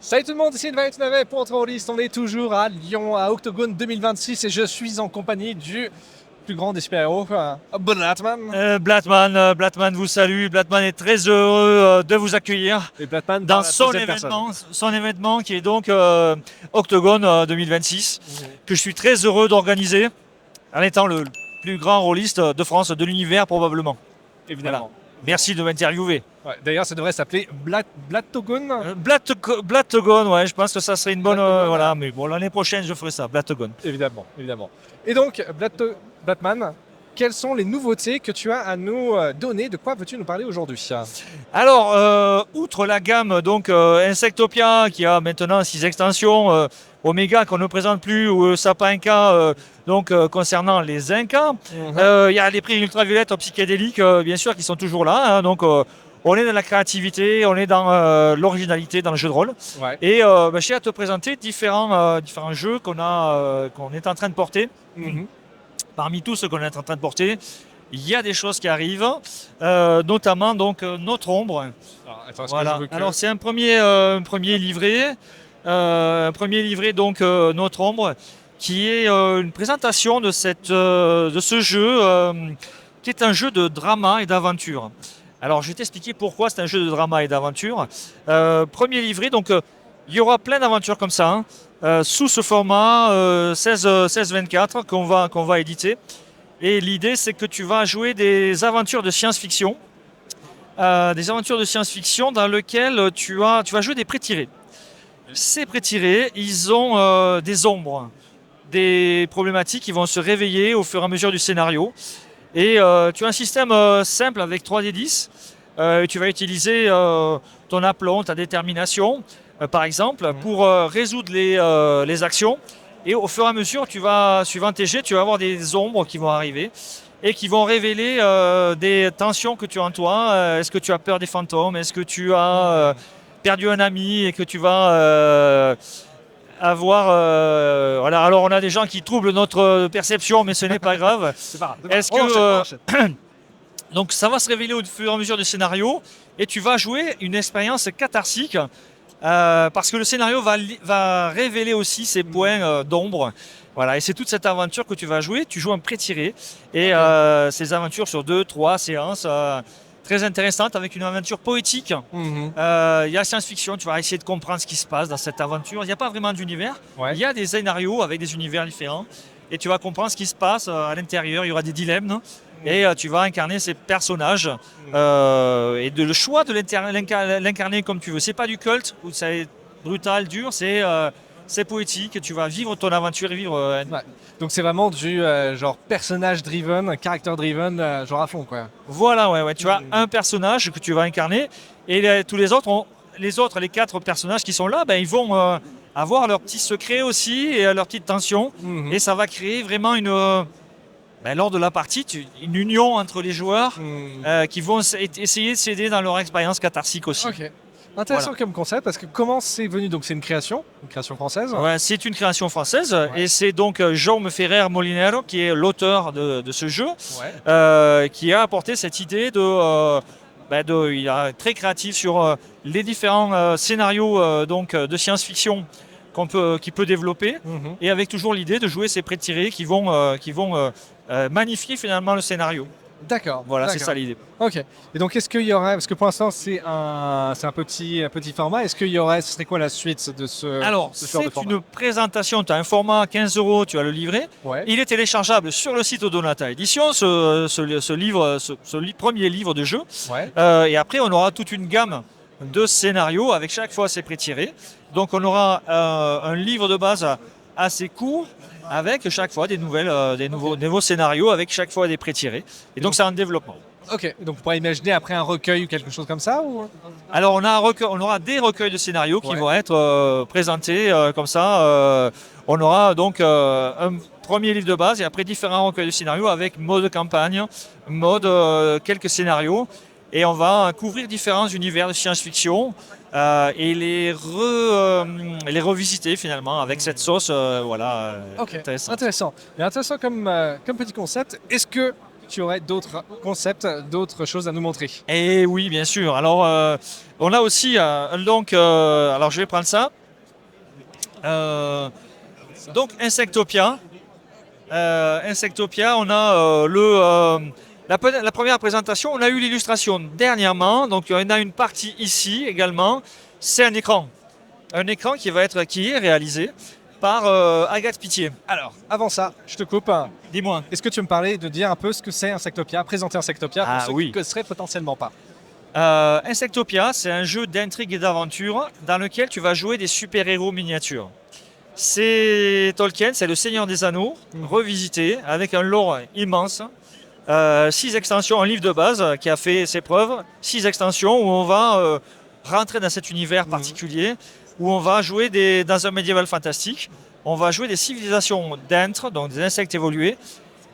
Salut tout le monde, ici Valentin Navet pour Trollist. On est toujours à Lyon, à Octogone 2026 et je suis en compagnie du plus grand des super-héros, Batman. Blattman vous salue. Blattman est très heureux de vous accueillir Et Batman par dans la troisième personne. son événement qui est donc Octogone 2026, Mhm. que je suis très heureux d'organiser en étant le plus grand rôliste de France, de l'univers probablement. Voilà. Évidemment. Merci de m'interviewer. Ouais, d'ailleurs, ça devrait s'appeler Blattogone. Blattogone, ouais, je pense que ça serait une bonne. Blattogone, Voilà, mais bon, l'année prochaine, je ferai ça, Blattogone. Évidemment, évidemment. Et donc, Batman, quelles sont les nouveautés que tu as à nous donner? De quoi veux-tu nous parler aujourd'hui? Alors, outre la gamme donc Insectopia qui a maintenant 6 extensions, Omega qu'on ne présente plus, ou Sapinca concernant les Incas, il y a les prix ultraviolettes psychédéliques bien sûr qui sont toujours là, hein, donc on est dans la créativité, on est dans l'originalité dans le jeu de rôle. Ouais. Et je tiens à te présenter différents jeux qu'on est en train de porter. Mhm. Parmi tous ceux qu'on est en train de porter, il y a des choses qui arrivent, notamment donc Notre Ombre. Alors, attends, est-ce que Voilà. je veux que- Alors c'est un premier livret donc Notre Ombre, qui est une présentation de ce jeu, qui est un jeu de drama et d'aventure. Alors je vais t'expliquer pourquoi c'est un jeu de drama et d'aventure. Premier livret, donc il y aura plein d'aventures comme ça, hein, sous ce format 16-24 qu'on va éditer. Et l'idée, c'est que tu vas jouer des aventures de science-fiction. Des aventures de science-fiction dans lesquelles tu vas jouer des pré-tirés. Ces pré-tirés, ils ont des ombres, des problématiques qui vont se réveiller au fur et à mesure du scénario. Et tu as un système simple avec 3D10. Tu vas utiliser ton aplomb, ta détermination, par exemple, pour résoudre les actions. Et au fur et à mesure, suivant tes jets, tu vas avoir des ombres qui vont arriver et qui vont révéler des tensions que tu as en toi. Est-ce que tu as peur des fantômes? Est-ce que tu as perdu un ami et que tu vas avoir... voilà. Alors on a des gens qui troublent notre perception, mais ce n'est pas grave. C'est pas grave. Est-ce On que... enchaîne, on enchaîne. Donc ça va se révéler au fur et à mesure du scénario et tu vas jouer une expérience catharsique parce que le scénario va révéler aussi ses points d'ombre. Voilà, et c'est toute cette aventure que tu vas jouer. Tu joues un pré-tiré et ces aventures sur 2-3 séances très intéressantes avec une aventure poétique. Mhm. Il y a science-fiction, tu vas essayer de comprendre ce qui se passe dans cette aventure. Il n'y a pas vraiment d'univers, Ouais. il y a des scénarios avec des univers différents et tu vas comprendre ce qui se passe à l'intérieur. Il y aura des dilemmes et tu vas incarner ces personnages et le choix de l'incarner comme tu veux. C'est pas du culte où c'est brutal, dur, c'est poétique. Tu vas vivre ton aventure et vivre. Ouais. Donc c'est vraiment du genre personnage driven, character driven, genre à fond quoi. Voilà, ouais. Tu as un personnage que tu vas incarner et tous les 4 personnages qui sont là, ben, ils vont avoir leurs petits secrets aussi et leurs petites tensions. Mhm. Et ça va créer vraiment lors de la partie, une union entre les joueurs Mhm. qui vont essayer de s'aider dans leur expérience catharsique aussi. Ok. Intéressant comme concept parce que comment c'est venu? Donc c'est une création française. Ouais, c'est une création française et c'est donc Jaume Ferrer Molinero qui est l'auteur de ce jeu, Ouais. qui a apporté cette idée il est très créatif sur les différents scénarios de science-fiction qu'il peut développer, Mhm. et avec toujours l'idée de jouer ces pré-tirés qui vont magnifier finalement le scénario. D'accord. Voilà, c'est d'accord. ça l'idée. Ok. Et donc est-ce qu'il y aurait, parce que pour l'instant c'est un petit format, est-ce qu'il y aurait, ce serait quoi la suite de ce Alors, ce genre de c'est format? une présentation, tu as un format à 15 euros, tu as le livret. Ouais. Il est téléchargeable sur le site Odonata Édition, ce premier livre de jeu. Ouais. Et après, on aura toute une gamme de scénarios avec chaque fois ses pré-tirés. Donc, on aura un livre de base assez court avec chaque fois des nouveaux scénarios avec chaque fois des pré-tirés. Et donc, c'est en développement. Ok. Donc on pourrait imaginer après un recueil ou quelque chose comme ça ou? Alors on aura des recueils de scénarios qui Ouais. vont être présentés comme ça. On aura donc un premier livre de base et après différents recueils de scénarios avec mode campagne, quelques scénarios. Et on va couvrir différents univers de science-fiction et les revisiter finalement avec cette sauce Ok. intéressante. Intéressant. Mais intéressant comme petit concept. Est-ce que tu aurais d'autres concepts, d'autres choses à nous montrer? Et oui, bien sûr. Alors, on a aussi alors je vais prendre ça. Donc, Insectopia. Insectopia, on a la première présentation, on a eu l'illustration dernièrement, donc il y en a une partie ici également, c'est un écran. Un écran qui est réalisé par Agathe Pitié. Alors, avant ça, je te coupe. Dis-moi. Est-ce que tu veux me parler de dire un peu ce que c'est Insectopia, présenter Insectopia pour ceux qui ne connaisseraient potentiellement pas? Insectopia, c'est un jeu d'intrigue et d'aventure dans lequel tu vas jouer des super-héros miniatures. C'est Tolkien, c'est le Seigneur des Anneaux, revisité avec un lore immense. 6 extensions, un livre de base qui a fait ses preuves. 6 extensions où on va rentrer dans cet univers particulier, où on va jouer dans un médiéval fantastique. On va jouer des civilisations d'êtres, donc des insectes évolués,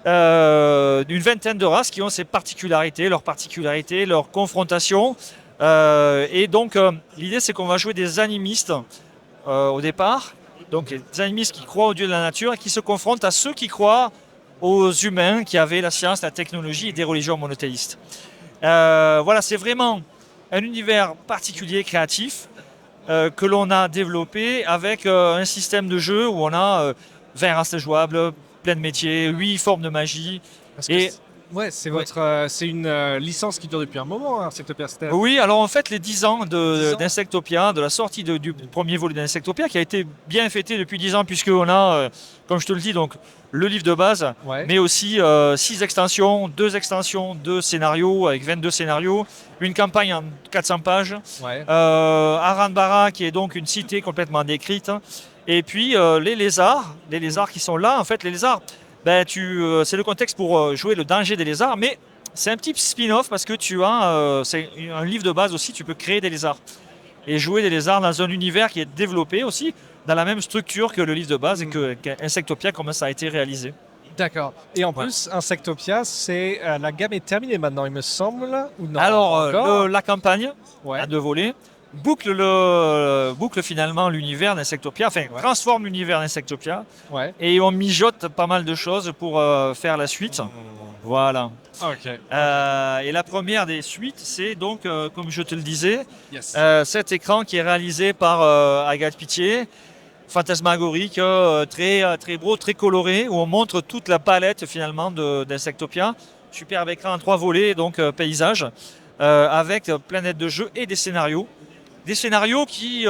d'une vingtaine de races qui ont ces particularités, leurs confrontations. Et donc, l'idée, c'est qu'on va jouer des animistes au départ. Donc, des animistes qui croient au dieu de la nature et qui se confrontent à ceux qui croient aux humains qui avaient la science, la technologie et des religions monothéistes. Voilà, c'est vraiment un univers particulier, créatif, que l'on a développé avec un système de jeu où on a 20 races jouables, plein de métiers, 8 formes de magie. C'est une licence qui dure depuis un moment, Insectopia. Oui, alors en fait, les 10 ans d'Insectopia, de la sortie du premier volet d'Insectopia, qui a été bien fêté depuis 10 ans, puisqu'on a, comme je te le dis, donc, le livre de base, mais aussi 6 extensions, 2 scénarios avec 22 scénarios, une campagne en 400 pages, Aranbara, qui est donc une cité complètement décrite, et puis les lézards qui sont là. En fait, les lézards, c'est le contexte pour jouer le danger des lézards, mais c'est un petit spin-off parce que c'est un livre de base aussi, tu peux créer des lézards et jouer des lézards dans un univers qui est développé aussi dans la même structure que le livre de base et que Insectopia, comment ça a été réalisé. D'accord. Et en plus, Insectopia, la gamme est terminée maintenant, il me semble, ou non? Alors, la campagne à 2 volets boucle finalement l'univers d'Insectopia, transforme l'univers d'Insectopia, et on mijote pas mal de choses pour faire la suite. Voilà. Et la première des suites, c'est donc, comme je te le disais, cet écran qui est réalisé par Agathe Pitié, fantasmagorique, très beau, très coloré, où on montre toute la palette finalement d'Insectopia. Superbe écran en 3 volets, donc paysage, avec plein d'aides de jeu et des scénarios. Des scénarios qui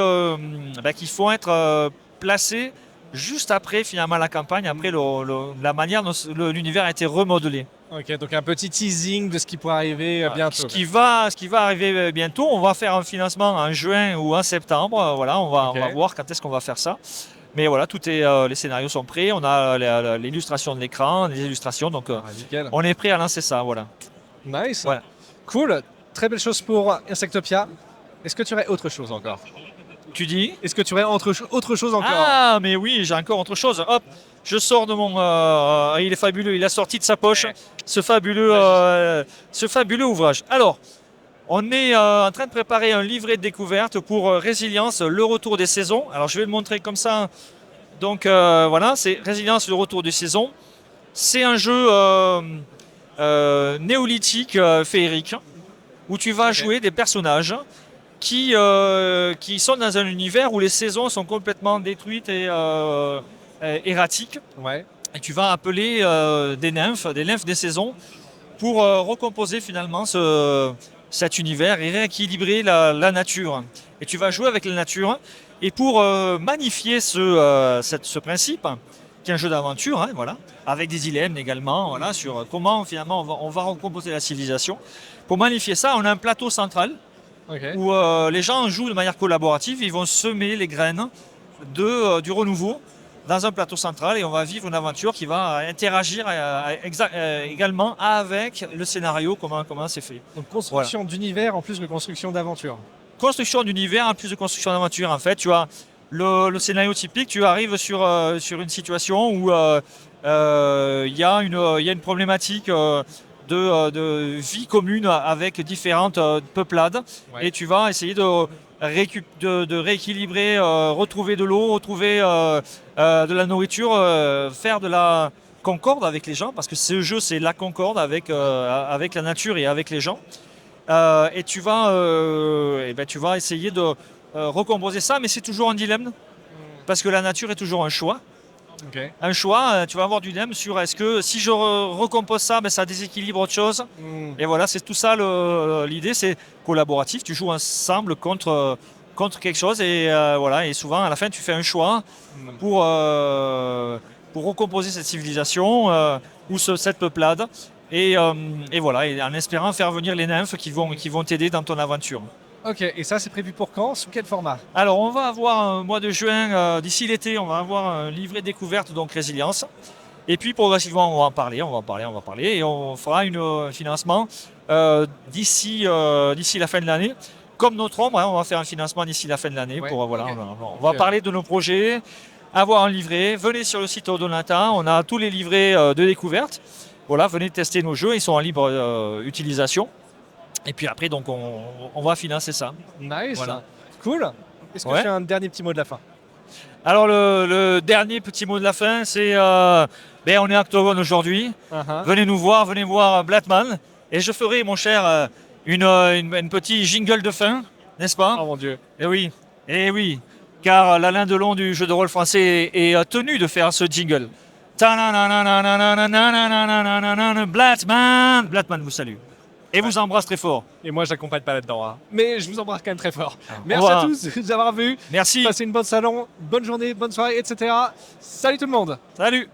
font être placés juste après finalement la campagne, après la manière dont l'univers a été remodelé. Ok, donc un petit teasing de ce qui pourrait arriver bientôt. Ce qui va arriver bientôt, on va faire un financement en juin ou en septembre. Voilà, on va voir quand est-ce qu'on va faire ça. Mais voilà, les scénarios sont prêts, on a l'illustration de l'écran, les illustrations, donc on est prêt à lancer ça. Voilà. Nice. Voilà. Cool. Très belle chose pour Insectopia. Est-ce que tu aurais autre chose encore? Tu dis? Est-ce que tu aurais autre chose encore? Ah, mais oui, j'ai encore autre chose. Hop, je sors de mon... il est fabuleux, il a sorti de sa poche ce fabuleux ouvrage. Alors, on est en train de préparer un livret de découverte pour Résilience, le retour des saisons. Alors, je vais le montrer comme ça. Donc, voilà, c'est Résilience, le retour des saisons. C'est un jeu néolithique féerique où tu vas jouer des personnages qui sont dans un univers où les saisons sont complètement détruites et erratiques. Et tu vas appeler des nymphes des saisons pour recomposer finalement cet univers et rééquilibrer la nature. Et tu vas jouer avec la nature. Et pour magnifier ce principe, qui est un jeu d'aventure, voilà, avec des dilemmes également, voilà, sur comment finalement on va recomposer la civilisation. Pour magnifier ça, on a un plateau central où les gens jouent de manière collaborative, ils vont semer les graines du renouveau dans un plateau central et on va vivre une aventure qui va interagir également avec le scénario, comment c'est fait. Donc construction d'univers en plus de construction d'aventure. Construction d'univers en plus de construction d'aventure. En fait, tu as le scénario typique, tu arrives sur une situation où il y a une problématique de vie commune avec différentes peuplades et tu vas essayer de rééquilibrer, retrouver de l'eau, retrouver de la nourriture, concorde avec les gens, parce que ce jeu, c'est la concorde avec la nature et avec les gens. Et tu vas essayer de recomposer ça, mais c'est toujours un dilemme, parce que la nature est toujours un choix. Ok. Un choix, tu vas avoir du dilemme sur est-ce que si je recompose ça, ça déséquilibre autre chose. Et voilà, c'est tout ça l'idée, c'est collaboratif, tu joues ensemble contre quelque chose et voilà, et souvent à la fin tu fais un choix pour recomposer cette civilisation ou cette peuplade et voilà, et en espérant faire venir les nymphes qui vont t'aider dans ton aventure. Ok, et ça c'est prévu pour quand? Sous quel format? Alors on va avoir un mois de juin, d'ici l'été, on va avoir un livret découverte, donc résilience. Et puis progressivement on va en parler, et on fera un financement d'ici la fin de l'année. Comme notre ombre, on va faire un financement d'ici la fin de l'année. Ouais, Voilà, ok. on va parler de nos projets, avoir un livret. Venez sur le site Odonata, on a tous les livrets de découverte. Voilà, venez tester nos jeux, ils sont en libre utilisation. Et puis après, donc, on va financer ça. Nice, Voilà. cool. Est-ce que Ouais. tu as un dernier petit mot de la fin? Alors, le dernier petit mot de la fin, c'est on est à Octogone aujourd'hui. Venez nous voir, venez voir Blattman. Et je ferai, mon cher, une petite jingle de fin, n'est-ce pas? Oh mon dieu. Eh oui, car l'Alain Delon du jeu de rôle français est tenu de faire ce jingle. Blattman, Blattman vous salue. Et vous embrasse très fort. Et moi j'accompagne pas là-dedans, hein. Mais je vous embrasse quand même très fort. Au Merci revoir. à tous d'avoir vu. Merci. Passez une bonne salon, bonne journée, bonne soirée, etc. Salut tout le monde. Salut.